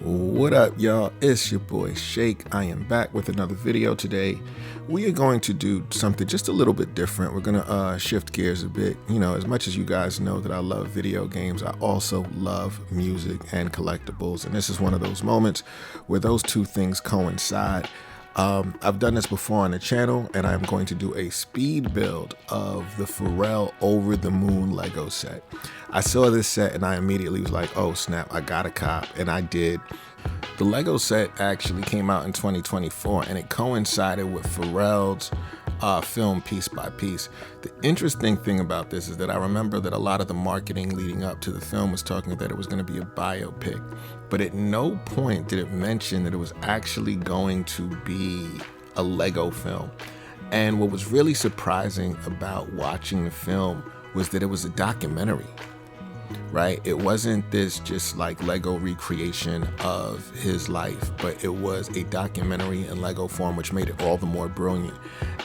What up, y'all? It's your boy Shake. I am back with another video today. We are going to do something just a little bit different. We're gonna shift gears a bit. You know, as much as you guys know that I love video games, I also love music and collectibles, and this is one of those moments where those two things coincide. I've done this before on the channel, and I'm going to do a speed build of the Pharrell Over the Moon Lego set. I saw this set and I immediately was like, oh snap, I got a cop, and I did. The Lego set actually came out in 2024, and it coincided with Pharrell's film Piece By Pice. The interesting thing about this is that I remember that a lot of the marketing leading up to the film was talking that it was going to be a biopic, but at no point did it mention that it was actually going to be a Lego film. And what was really surprising about watching the film was that it was a documentary, right? It wasn't this just like Lego recreation of his life, but it was a documentary in Lego form, which made it all the more brilliant.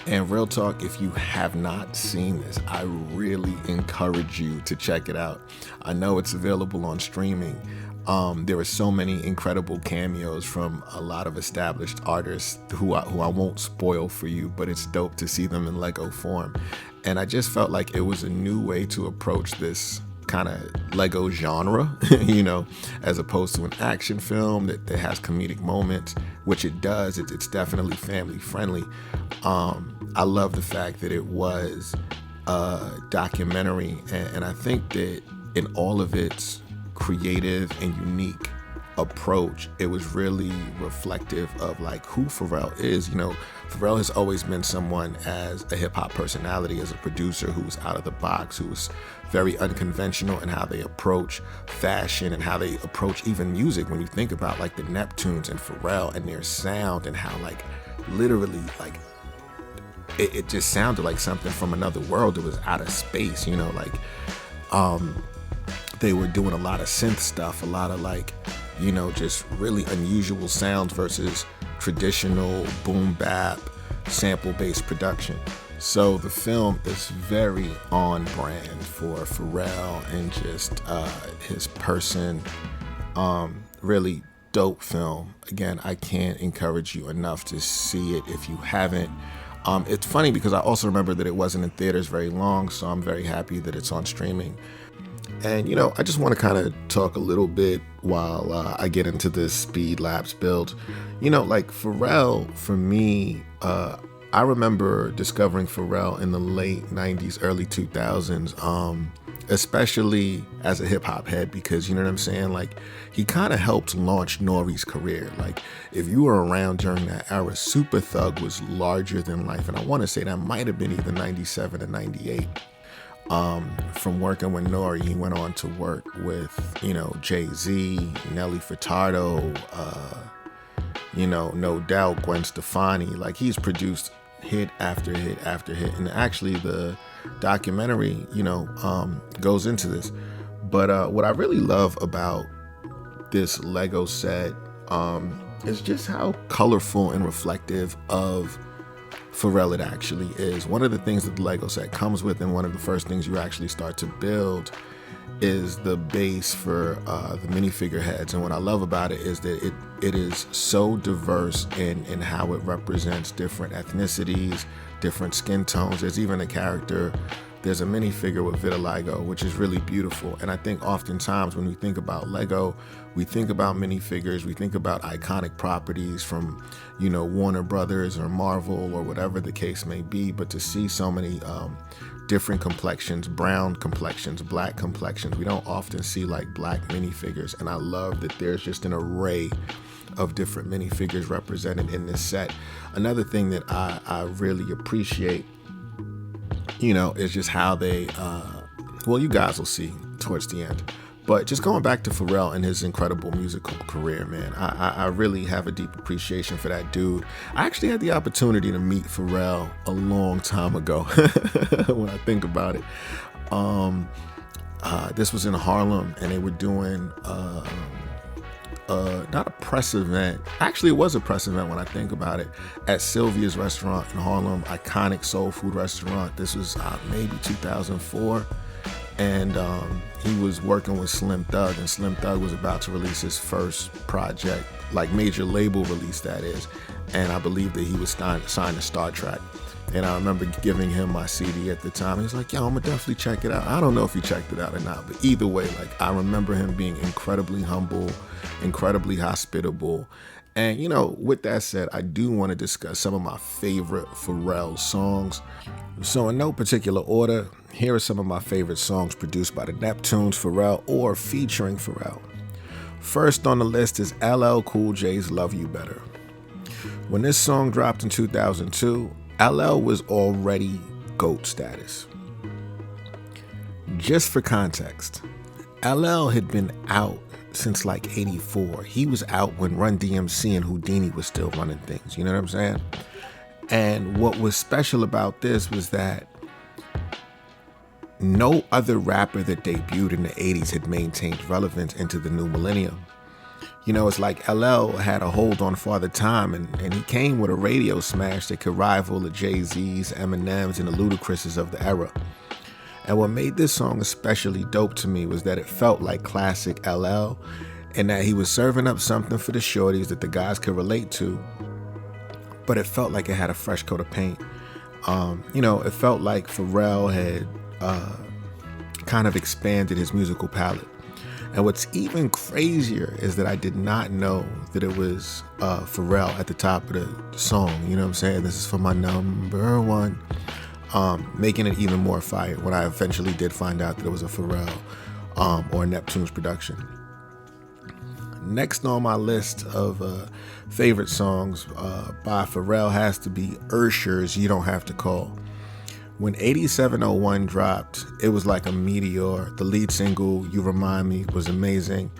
And real talk, if you have not seen this, I really encourage you to check it out. I know it's available on streaming. There are so many incredible cameos from a lot of established artists who I won't spoil for you, but it's dope to see them in Lego form. And I just felt like it was a new way to approach this kind of Lego genre, you know, as opposed to an action film that has comedic moments, which it does. It's definitely family friendly. I love the fact that it was a documentary, and I think that in all of its creative and unique approach, it was really reflective of like who Pharrell is. You know, Pharrell has always been someone as a hip-hop personality, as a producer who's out of the box, who's very unconventional in how they approach fashion and how they approach even music. When you think about like the Neptunes and Pharrell and their sound and how like literally like it just sounded like something from another world. It was out of space, you know, like they were doing a lot of synth stuff, a lot of like, you know, just really unusual sounds versus traditional boom bap sample-based production. So the film is very on brand for Pharrell and just his person. Really dope film. Again, I can't encourage you enough to see it if you haven't. It's funny because I also remember that it wasn't in theaters very long, so I'm very happy that it's on streaming. And, you know, I just want to kind of talk a little bit while I get into this speed lapse build. You know, like Pharrell, for me, I remember discovering Pharrell in the late 90s, early 2000s, especially as a hip hop head, because, you know what I'm saying? Like, he kind of helped launch Nori's career. Like, if you were around during that era, Super Thug was larger than life. And I want to say that might have been either 97 or 98. From working with Nori, he went on to work with, you know, Jay-Z, Nelly Furtado, you know, No Doubt, Gwen Stefani. Like, he's produced hit after hit after hit. And actually the documentary, you know, goes into this. But what I really love about this Lego set is just how colorful and reflective of Pharrell it actually is. One of the things that the Lego set comes with, and one of the first things you actually start to build, is the base for the minifigure heads. And what I love about it is that it is so diverse in how it represents different ethnicities, different skin tones. There's even a character, there's a minifigure with vitiligo, which is really beautiful. And I think oftentimes when we think about Lego, we think about minifigures, we think about iconic properties from, you know, Warner Brothers or Marvel or whatever the case may be. But to see so many different complexions, brown complexions, black complexions, we don't often see like black minifigures. And I love that there's just an array of different minifigures represented in this set. Another thing that I really appreciate, you know, is just how they, well, you guys will see towards the end. But just going back to Pharrell and his incredible musical career, man, I really have a deep appreciation for that dude. I actually had the opportunity to meet Pharrell a long time ago when I think about it. This was in Harlem, and they were doing not a press event. Actually, it was a press event when I think about it, at Sylvia's restaurant in Harlem, iconic soul food restaurant. This was maybe 2004. and he was working with Slim Thug, and Slim Thug was about to release his first project, like major label release, that is. And I believe that he was signed to Star Trek. And I remember giving him my CD at the time. He was like, yo, I'm gonna definitely check it out. I don't know if he checked it out or not, but either way, like, I remember him being incredibly humble, incredibly hospitable. And, you know, with that said, I do want to discuss some of my favorite Pharrell songs. So in no particular order, here are some of my favorite songs produced by the Neptunes, Pharrell, or featuring Pharrell. First on the list is LL Cool J's Love You Better. When this song dropped in 2002, LL was already GOAT status. Just for context, LL had been out since like 84. He was out when Run DMC and Houdini was still running things, you know what I'm saying? And what was special about this was that no other rapper that debuted in the 80s had maintained relevance into the new millennium. You know, it's like LL had a hold on Father Time, and he came with a radio smash that could rival the Jay-Z's, Eminem's, and the Ludacris's of the era. And what made this song especially dope to me was that it felt like classic LL, and that he was serving up something for the shorties that the guys could relate to, but it felt like it had a fresh coat of paint. You know, it felt like Pharrell had kind of expanded his musical palette. And what's even crazier is that I did not know that it was Pharrell at the top of the song. You know what I'm saying? This is for my number one. Making it even more fire when I eventually did find out that it was a Pharrell or Neptune's production. Next on my list of favorite songs by Pharrell has to be Usher's You Don't Have to Call. When 8701 dropped, it was like a meteor. The lead single, You Remind Me, was amazing.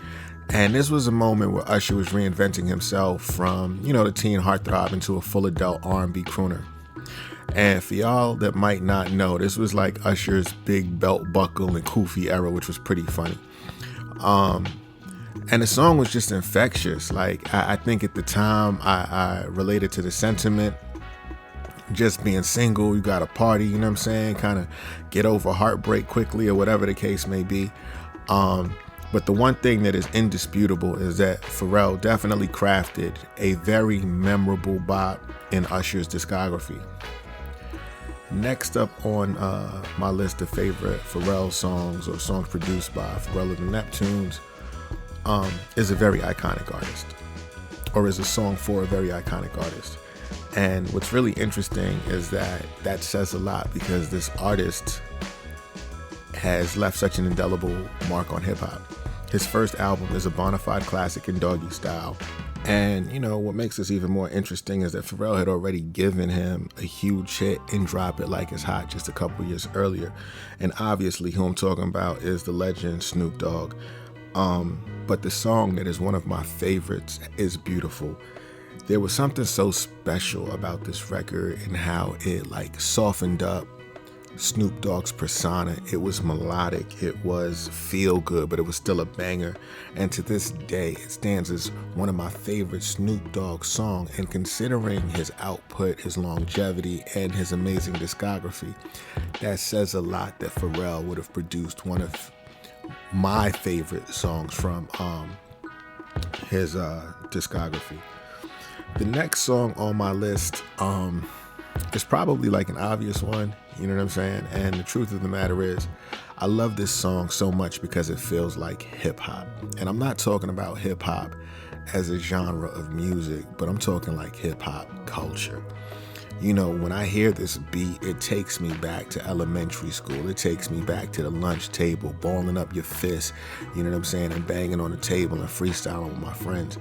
And this was a moment where Usher was reinventing himself from, you know, the teen heartthrob into a full adult R&B crooner. And for y'all that might not know, this was like Usher's big belt buckle and kufi era, which was pretty funny. And the song was just infectious. Like, I think at the time I related to the sentiment. Just being single, you got to party, you know what I'm saying? Kind of get over heartbreak quickly or whatever the case may be. But the one thing that is indisputable is that Pharrell definitely crafted a very memorable bop in Usher's discography. Next up on my list of favorite Pharrell songs or songs produced by Pharrell and the Neptunes is a very iconic artist, or is a song for a very iconic artist. And what's really interesting is that says a lot, because this artist has left such an indelible mark on hip-hop. His first album is a bona fide classic in Doggy Style. And, you know, what makes this even more interesting is that Pharrell had already given him a huge hit in Drop It Like It's Hot just a couple years earlier. And obviously who I'm talking about is the legend Snoop Dogg. But the song that is one of my favorites is Beautiful. There was something so special about this record and how it like softened up Snoop Dogg's persona. It was melodic, it was feel good, but it was still a banger. And to this day, it stands as one of my favorite Snoop Dogg songs. And considering his output, his longevity, and his amazing discography, that says a lot that Pharrell would have produced one of my favorite songs from his discography. The next song on my list is probably like an obvious one, you know what I'm saying? And the truth of the matter is, I love this song so much because it feels like hip hop. And I'm not talking about hip hop as a genre of music, but I'm talking like hip hop culture. You know, when I hear this beat, it takes me back to elementary school. It takes me back to the lunch table, balling up your fists, you know what I'm saying, and banging on the table and freestyling with my friends.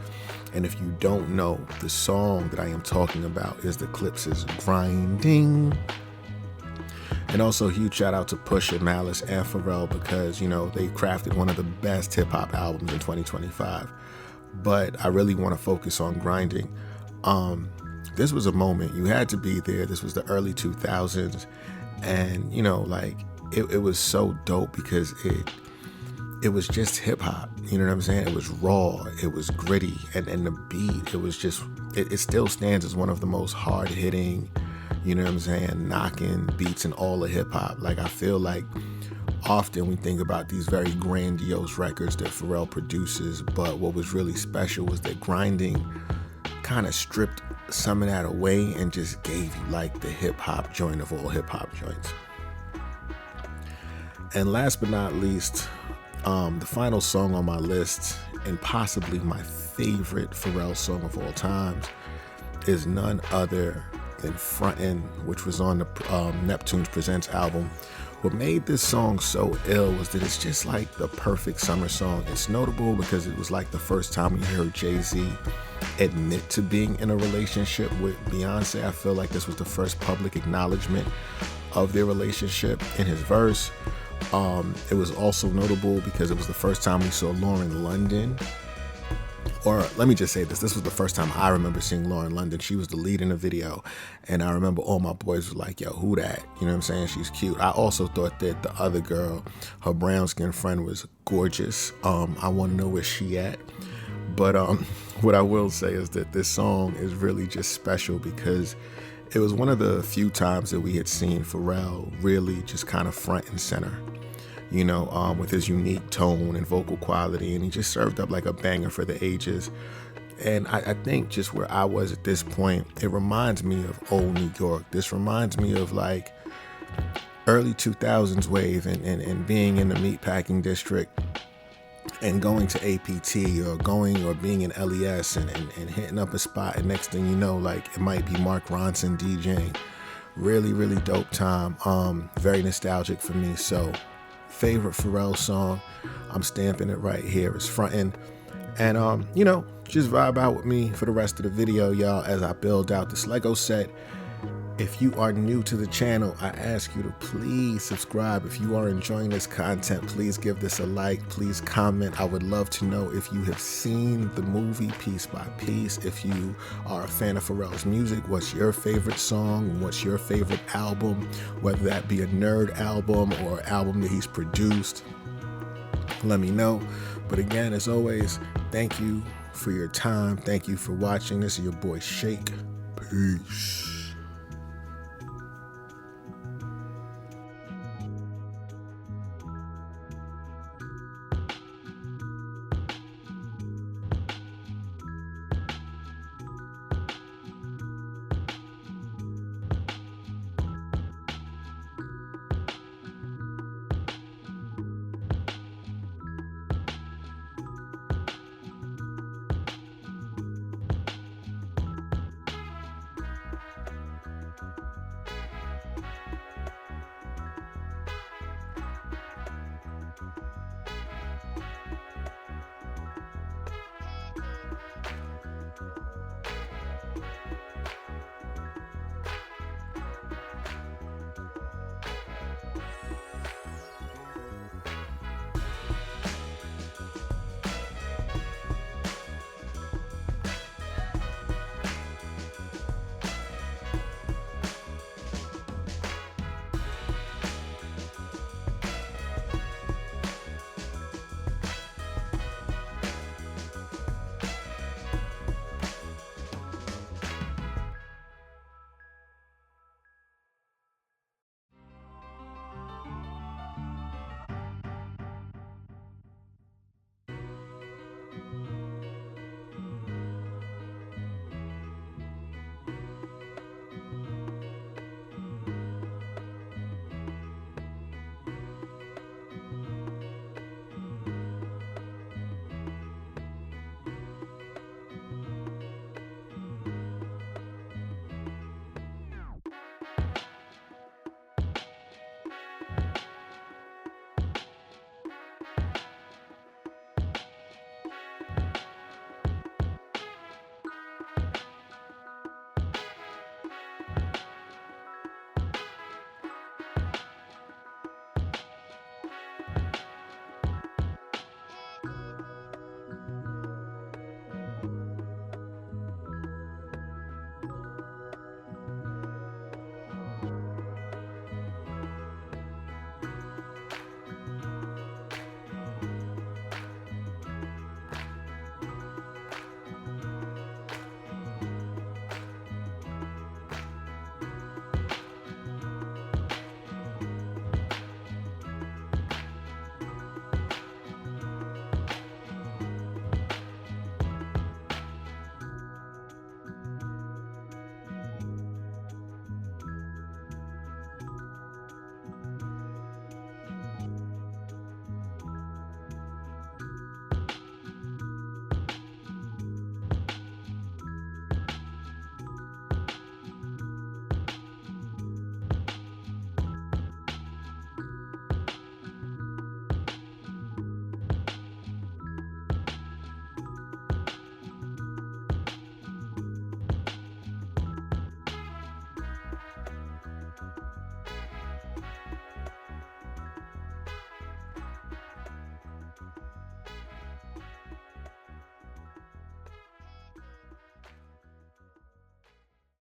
And if you don't know, the song that I am talking about is the Clipse's Grinding. And also huge shout out to Pusha, Malice, and Pharrell, because, you know, they crafted one of the best hip hop albums in 2025. But I really want to focus on Grinding. This was a moment, you had to be there. This was the early 2000s, and, you know, like it was so dope because it was just hip hop, you know what I'm saying? It was raw, it was gritty, and the beat, it was just, it still stands as one of the most hard hitting, you know what I'm saying, knocking beats in all of hip hop. Like, I feel like often we think about these very grandiose records that Pharrell produces, but what was really special was that grinding kind of stripped some of that away and just gave you like the hip-hop joint of all hip-hop joints. And last but not least, the final song on my list, and possibly my favorite Pharrell song of all times, is none other than Frontin', which was on the Neptune's Presents album. What made this song so ill was that it's just like the perfect summer song. It's notable because it was like the first time we heard Jay-Z admit to being in a relationship with Beyonce. I feel like this was the first public acknowledgement of their relationship in his verse. It was also notable because it was the first time we saw Lauren London. Or let me just say this was the first time I remember seeing Lauren London. She was the lead in the video. And I remember all my boys were like, yo, who that? You know what I'm saying? She's cute. I also thought that the other girl, her brown skin friend, was gorgeous. I want to know where she at. But what I will say is that this song is really just special because it was one of the few times that we had seen Pharrell really just kind of front and center, you know, with his unique tone and vocal quality, and he just served up like a banger for the ages. And I think just where I was at this point, it reminds me of old New York. This reminds me of like early 2000s wave and being in the meatpacking district and going to APT or being in LES and hitting up a spot, and next thing you know, like it might be Mark Ronson DJing. Really, really dope time. Very nostalgic for me. So favorite Pharrell song, I'm stamping it right here. It's Frontin'. And you know, just vibe out with me for the rest of the video, y'all, as I build out this Lego set. If you are new to the channel, I ask you to please subscribe. If you are enjoying this content, please give this a like. Please comment. I would love to know if you have seen the movie Piece by Piece. If you are a fan of Pharrell's music, what's your favorite song? What's your favorite album? Whether that be a nerd album or an album that he's produced, let me know. But again, as always, thank you for your time. Thank you for watching. This is your boy Shake. Peace.